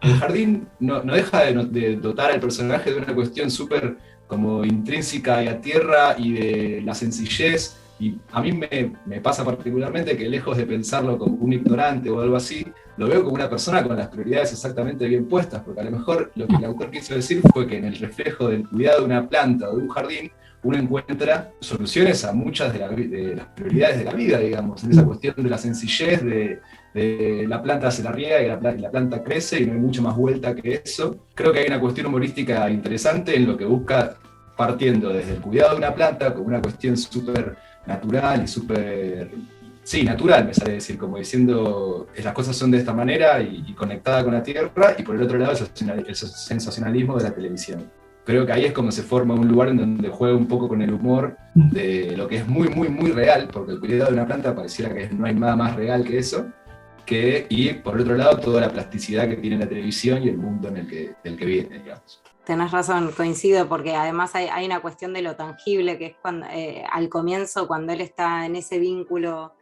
El jardín no deja de dotar al personaje de una cuestión súper como intrínseca y a tierra y de la sencillez, y a mí me pasa particularmente que lejos de pensarlo como un ignorante o algo así, lo veo como una persona con las prioridades exactamente bien puestas, porque a lo mejor lo que el autor quiso decir fue que en el reflejo del cuidado de una planta o de un jardín, uno encuentra soluciones a muchas de las prioridades de la vida, digamos, en esa cuestión de la sencillez, de la planta se la riega y la planta crece y no hay mucho más vuelta que eso. Creo que hay una cuestión humorística interesante en lo que busca, partiendo desde el cuidado de una planta como una cuestión súper natural y súper... Sí, natural, me sale decir, como diciendo las cosas son de esta manera y conectada con la tierra, y por el otro lado el sensacionalismo de la televisión. Creo que ahí es como se forma un lugar en donde juega un poco con el humor de lo que es muy, muy, muy real, porque el cuidado de una planta pareciera que no hay nada más real que eso, y por el otro lado toda la plasticidad que tiene la televisión y el mundo del que viene, digamos. Tenés razón, coincido, porque además hay una cuestión de lo tangible, que es cuando, al comienzo, cuando él está en ese vínculo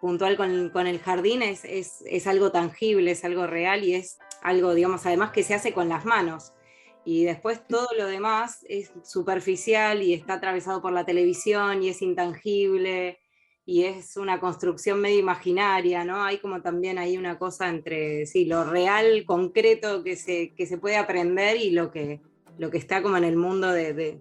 puntual con el jardín, es algo tangible, es algo real y es algo, digamos, además que se hace con las manos. Y después todo lo demás es superficial y está atravesado por la televisión y es intangible y es una construcción medio imaginaria, ¿no? Hay como también hay una cosa entre sí, lo real, concreto que se puede aprender y lo que está como en el mundo de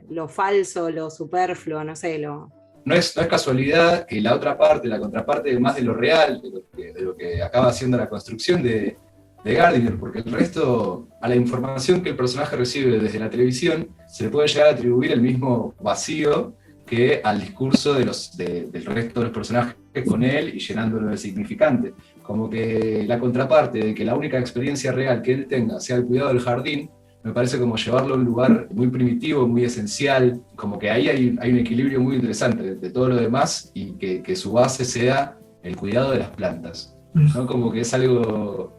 lo falso, lo superfluo, no sé, No es casualidad que la otra parte, la contraparte, más de lo real, de lo que acaba haciendo la construcción de Gardiner, porque el resto, a la información que el personaje recibe desde la televisión, se le puede llegar a atribuir el mismo vacío que al discurso del resto de los personajes con él y llenándolo de significante. Como que la contraparte de que la única experiencia real que él tenga sea el cuidado del jardín, me parece como llevarlo a un lugar muy primitivo, muy esencial, como que ahí hay un equilibrio muy interesante de todo lo demás y que su base sea el cuidado de las plantas, ¿no? Como que es algo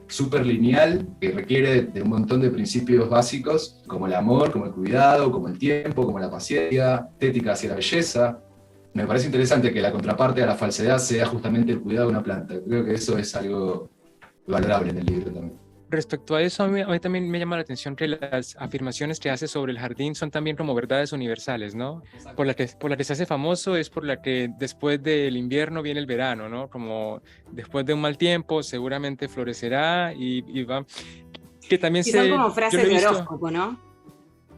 súper lineal que requiere de un montón de principios básicos, como el amor, como el cuidado, como el tiempo, como la paciencia, estética hacia la belleza. Me parece interesante que la contraparte a la falsedad sea justamente el cuidado de una planta. Creo que eso es algo valorable en el libro también. Respecto a eso, a mí también me llama la atención que las afirmaciones que hace sobre el jardín son también como verdades universales, ¿no? Por la que se hace famoso es por la que después del invierno viene el verano, ¿no? Como después de un mal tiempo seguramente florecerá y va... Que también son como frases de horóscopo, ¿no?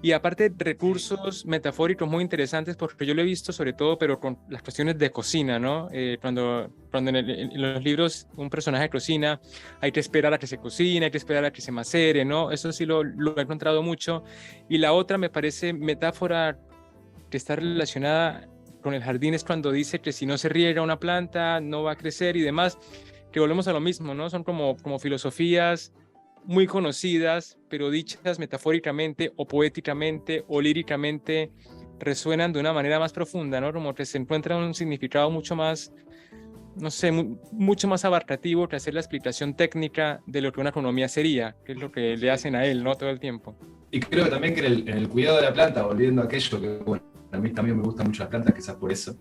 Y aparte recursos metafóricos muy interesantes, porque yo lo he visto sobre todo, pero con las cuestiones de cocina, ¿no? Cuando en los libros un personaje cocina, hay que esperar a que se cocine, hay que esperar a que se macere, ¿no? Eso sí lo he encontrado mucho. Y la otra me parece metáfora que está relacionada con el jardín es cuando dice que si no se riega una planta no va a crecer y demás, que volvemos a lo mismo, ¿no? Son como filosofías muy conocidas, pero dichas metafóricamente o poéticamente o líricamente resuenan de una manera más profunda, ¿no? Como que se encuentra un significado mucho más, no sé, mucho más abarcativo que hacer la explicación técnica de lo que una economía sería, que es lo que le hacen a él, ¿no? Todo el tiempo. Y creo también que en el cuidado de la planta, volviendo a aquello que, bueno, a mí también me gustan mucho las plantas, quizás por eso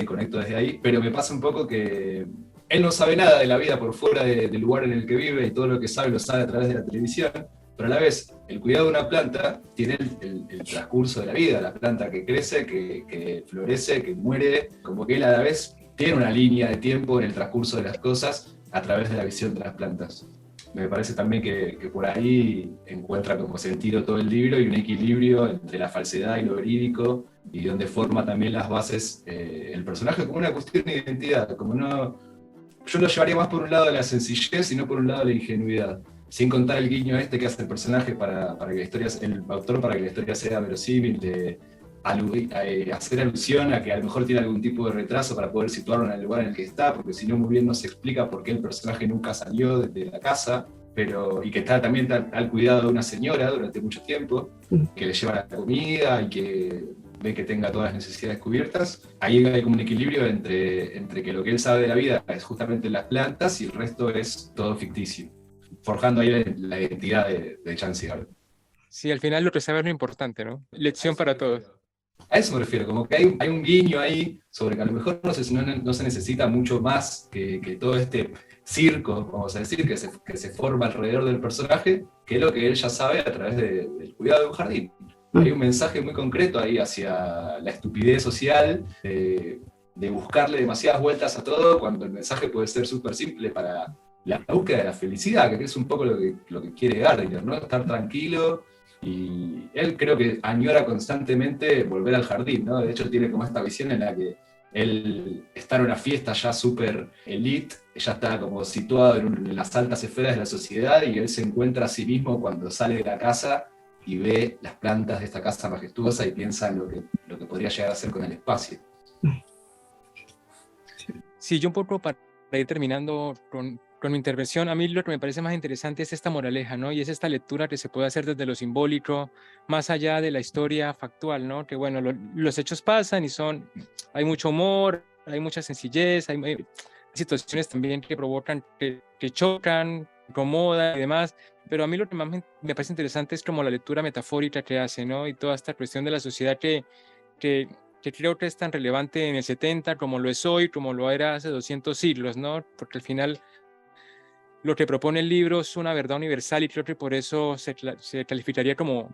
conecto desde ahí, pero me pasa un poco que él no sabe nada de la vida por fuera del lugar en el que vive y todo lo que sabe lo sabe a través de la televisión, pero a la vez el cuidado de una planta tiene el transcurso de la vida, la planta que crece, que florece, que muere, como que él a la vez tiene una línea de tiempo en el transcurso de las cosas a través de la visión de las plantas. Me parece también que por ahí encuentra como sentido todo el libro y un equilibrio entre la falsedad y lo verídico, y donde forma también las bases el personaje como una cuestión de identidad, como no... Yo lo llevaría más por un lado de la sencillez y no por un lado de la ingenuidad, sin contar el guiño que hace el personaje para que la historia, el autor, para que la historia sea verosímil, de hacer alusión a que a lo mejor tiene algún tipo de retraso para poder situarlo en el lugar en el que está, porque si no muy bien no se explica por qué el personaje nunca salió de la casa. y que está también al cuidado de una señora durante mucho tiempo, que le lleva la comida y que ve que tenga todas las necesidades cubiertas. Ahí hay como un equilibrio entre que lo que él sabe de la vida es justamente las plantas y el resto es todo ficticio, forjando ahí la identidad de Chan Cigar. Sí, al final lo que sabe es lo importante, ¿no? Lección para todos. A eso me refiero, como que hay un guiño ahí sobre que a lo mejor no se necesita mucho más que todo este circo, vamos a decir, que se forma alrededor del personaje, que es lo que él ya sabe a través del cuidado de un jardín. Hay un mensaje muy concreto ahí hacia la estupidez social, de buscarle demasiadas vueltas a todo, cuando el mensaje puede ser súper simple para la búsqueda de la felicidad, que es un poco lo que quiere Gardner, ¿no? Estar tranquilo. Y él creo que añora constantemente volver al jardín, ¿no? De hecho tiene como esta visión en la que él está en una fiesta ya súper elite, ya está como situado en las altas esferas de la sociedad, y él se encuentra a sí mismo cuando sale de la casa y ve las plantas de esta casa majestuosa y piensa en lo que podría llegar a hacer con el espacio. Sí, yo un poco para ir terminando con mi intervención, a mí lo que me parece más interesante es esta moraleja, ¿no? Y es esta lectura que se puede hacer desde lo simbólico, más allá de la historia factual, ¿no? Que bueno, los hechos pasan y hay mucho humor, hay mucha sencillez, hay situaciones también que provocan, que chocan, incomodan y demás, pero a mí lo que más me parece interesante es como la lectura metafórica que hace, ¿no? Y toda esta cuestión de la sociedad que creo que es tan relevante en el 70 como lo es hoy, como lo era hace 200 siglos, ¿no? Porque al final lo que propone el libro es una verdad universal y creo que por eso se calificaría como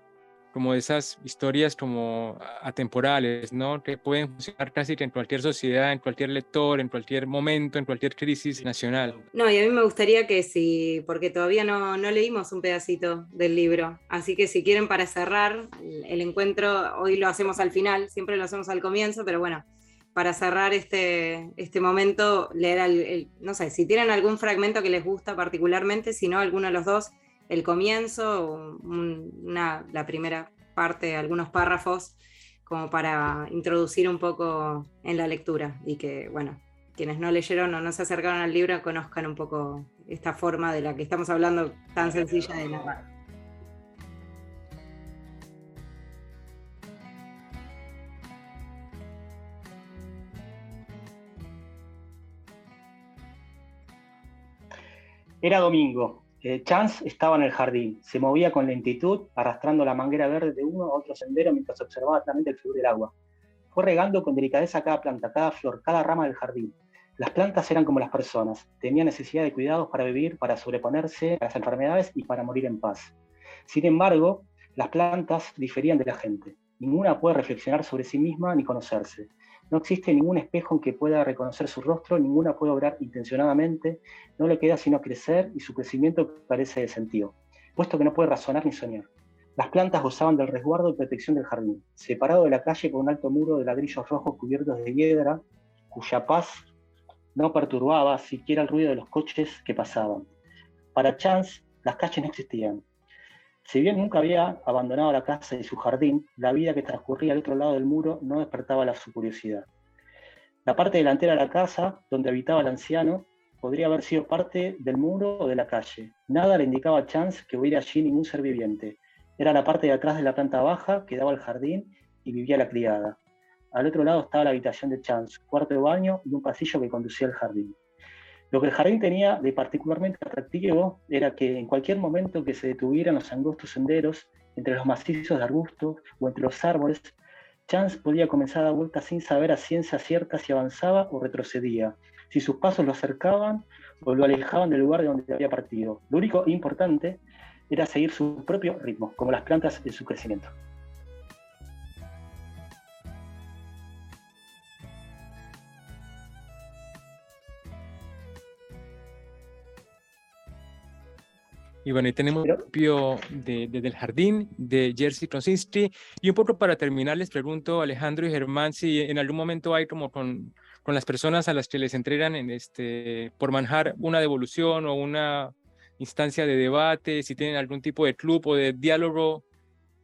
de esas historias como atemporales, ¿no? Que pueden funcionar casi que en cualquier sociedad, en cualquier lector, en cualquier momento, en cualquier crisis nacional. No, y a mí me gustaría que porque todavía no leímos un pedacito del libro, así que si quieren para cerrar el encuentro, hoy lo hacemos al final, siempre lo hacemos al comienzo, pero bueno, para cerrar este momento, leer no sé, si tienen algún fragmento que les gusta particularmente, si no, alguno de los dos, el comienzo, la primera parte, algunos párrafos, como para introducir un poco en la lectura y que, bueno, quienes no leyeron o no se acercaron al libro conozcan un poco esta forma de la que estamos hablando tan sencilla de narrar. Era domingo. Chance estaba en el jardín. Se movía con lentitud, arrastrando la manguera verde de uno a otro sendero mientras observaba atentamente el fluir del agua. Fue regando con delicadeza cada planta, cada flor, cada rama del jardín. Las plantas eran como las personas. Tenían necesidad de cuidados para vivir, para sobreponerse a las enfermedades y para morir en paz. Sin embargo, las plantas diferían de la gente. Ninguna puede reflexionar sobre sí misma ni conocerse. No existe ningún espejo en que pueda reconocer su rostro, ninguna puede obrar intencionadamente, no le queda sino crecer y su crecimiento carece de sentido, puesto que no puede razonar ni soñar. Las plantas gozaban del resguardo y protección del jardín, separado de la calle por un alto muro de ladrillos rojos cubiertos de hiedra, cuya paz no perturbaba siquiera el ruido de los coches que pasaban. Para Chance, las calles no existían. Si bien nunca había abandonado la casa y su jardín, la vida que transcurría al otro lado del muro no despertaba su curiosidad. La parte delantera de la casa, donde habitaba el anciano, podría haber sido parte del muro o de la calle. Nada le indicaba a Chance que hubiera allí ningún ser viviente. Era la parte de atrás de la planta baja que daba al jardín y vivía la criada. Al otro lado estaba la habitación de Chance, cuarto de baño y un pasillo que conducía al jardín. Lo que el jardín tenía de particularmente atractivo era que en cualquier momento que se detuvieran los angostos senderos, entre los macizos de arbustos o entre los árboles, Chance podía comenzar a dar vueltas sin saber a ciencia cierta si avanzaba o retrocedía, si sus pasos lo acercaban o lo alejaban del lugar de donde había partido. Lo único importante era seguir su propio ritmo, como las plantas en su crecimiento. Y bueno, y tenemos el propio desde el jardín de Jerzy Kosinski. Y un poco para terminar, les pregunto, Alejandro y Germán, si en algún momento hay como con las personas a las que les entregan por manjar una devolución o una instancia de debate, si tienen algún tipo de club o de diálogo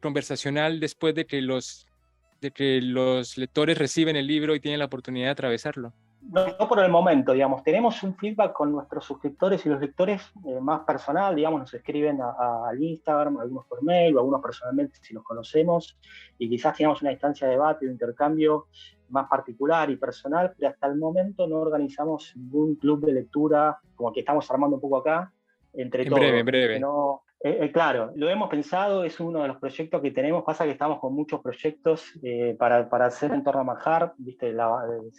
conversacional después de que los lectores reciben el libro y tienen la oportunidad de atravesarlo. No por el momento, digamos, tenemos un feedback con nuestros suscriptores y los lectores más personal, digamos, nos escriben al Instagram, algunos por mail o algunos personalmente si los conocemos, y quizás tengamos una instancia de debate, de intercambio más particular y personal, pero hasta el momento no organizamos ningún club de lectura, como el que estamos armando un poco acá, entre En todos. breve, en breve. No, claro, lo hemos pensado, es uno de los proyectos que tenemos, pasa que estamos con muchos proyectos para hacer en torno a Manjar, ¿viste?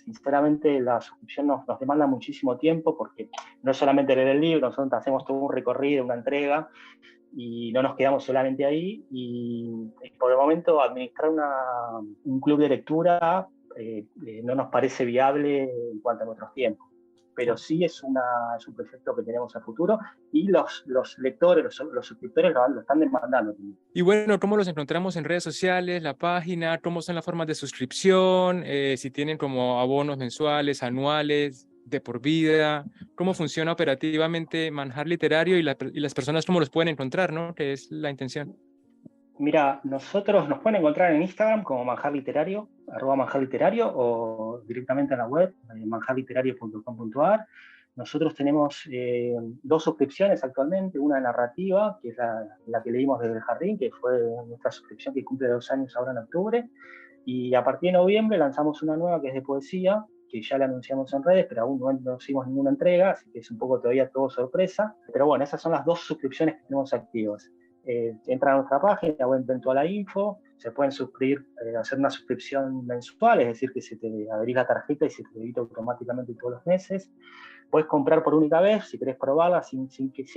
Sinceramente la suscripción nos demanda muchísimo tiempo porque no es solamente leer el libro, nosotros hacemos todo un recorrido, una entrega, y no nos quedamos solamente ahí, y por el momento administrar un club de lectura no nos parece viable en cuanto a nuestros tiempos. Pero sí es un proyecto que tenemos a futuro y los lectores, los suscriptores lo están demandando. Y bueno, ¿cómo los encontramos en redes sociales, la página? ¿Cómo son las formas de suscripción? Si tienen como abonos mensuales, anuales, de por vida. ¿Cómo funciona operativamente Manjar Literario y las personas cómo los pueden encontrar, ¿no? Que es la intención. Mira, nosotros nos pueden encontrar en Instagram como Manjar Literario, @manjarliterario, o directamente en la web, manjarliterario.com.ar. Nosotros tenemos 2 suscripciones actualmente, una de narrativa, que es la que leímos desde el jardín, que fue nuestra suscripción que cumple 2 años ahora en octubre, y a partir de noviembre lanzamos una nueva que es de poesía, que ya la anunciamos en redes, pero aún no hicimos ninguna entrega, así que es un poco todavía todo sorpresa. Pero bueno, esas son las 2 suscripciones que tenemos activas. Entran a nuestra página o en toda la info, se pueden suscribir, hacer una suscripción mensual, es decir, que se te adherís la tarjeta y se te debita automáticamente todos los meses. Puedes comprar por única vez, si querés probarla, sin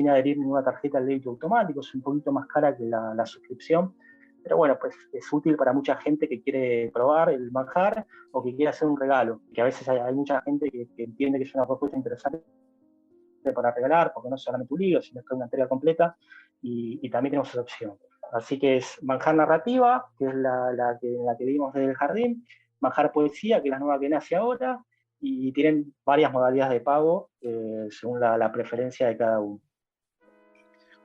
adherir ninguna tarjeta al débito automático, es un poquito más cara que la suscripción, pero bueno, pues es útil para mucha gente que quiere probar el Manjar o que quiere hacer un regalo, que a veces hay mucha gente que entiende que es una propuesta interesante para regalar, porque no es solamente un libro, sino que es una entrega completa, y también tenemos esa opción. Así que es Manjar Narrativa, que es la que vimos desde el jardín, Manjar Poesía, que es la nueva que nace ahora, y tienen varias modalidades de pago según la preferencia de cada uno.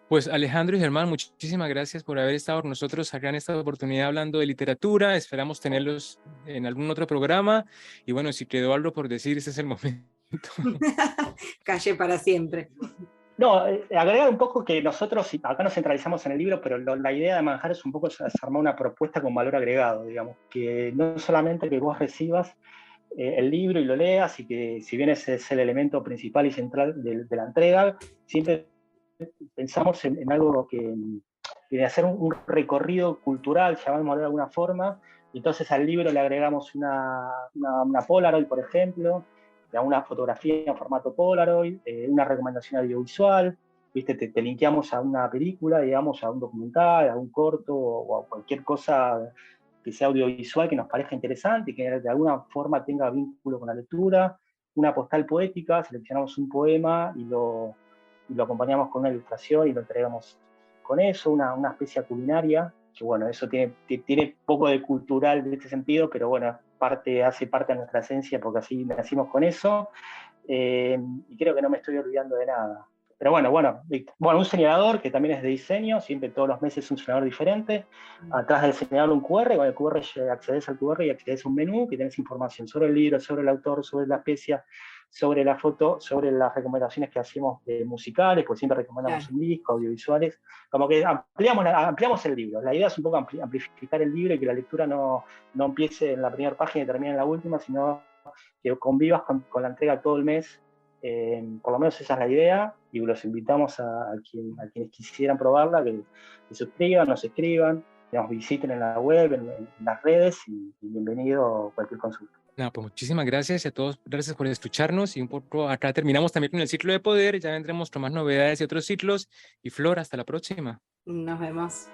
Pues Alejandro y Germán, muchísimas gracias por haber estado con nosotros acá en esta oportunidad hablando de literatura. Esperamos tenerlos en algún otro programa. Y bueno, si quedó algo por decir, ese es el momento. Calle para siempre. No, agregar un poco que nosotros acá nos centralizamos en el libro, pero la idea de Manjar es un poco armar una propuesta con valor agregado, digamos, que no solamente que vos recibas el libro y lo leas, y que si bien ese es el elemento principal y central de la entrega, siempre pensamos en algo de hacer un recorrido cultural, llamémoslo de alguna forma, y entonces al libro le agregamos una Polaroid, por ejemplo, una fotografía en formato Polaroid, una recomendación audiovisual, ¿viste? Te linkeamos a una película, digamos, a un documental, a un corto o a cualquier cosa que sea audiovisual que nos parezca interesante y que de alguna forma tenga vínculo con la lectura, una postal poética, seleccionamos un poema y lo acompañamos con una ilustración y lo entregamos con eso, una especie culinaria, que bueno, eso tiene poco de cultural en este sentido, pero bueno, hace parte de nuestra esencia porque así nacimos con eso, y creo que no me estoy olvidando de nada. Pero bueno, un señalador que también es de diseño, siempre todos los meses un señalador diferente. Atrás del señalador un QR, con el QR accedes al QR y accedes a un menú que tenés información sobre el libro, sobre el autor, sobre la especie, sobre la foto, sobre las recomendaciones que hacemos musicales, pues siempre recomendamos un disco, audiovisuales, como que ampliamos el libro. La idea es un poco amplificar el libro y que la lectura no empiece en la primera página y termine en la última, sino que convivas con la entrega todo el mes. Por lo menos esa es la idea, y los invitamos a quienes quisieran probarla, que suscriban, nos escriban, que nos visiten en la web, en las redes, y bienvenido a cualquier consulta. No, pues muchísimas gracias a todos, gracias por escucharnos, y un poco acá terminamos también con el ciclo de poder, ya vendremos con más novedades y otros ciclos, y Flor, hasta la próxima. Nos vemos.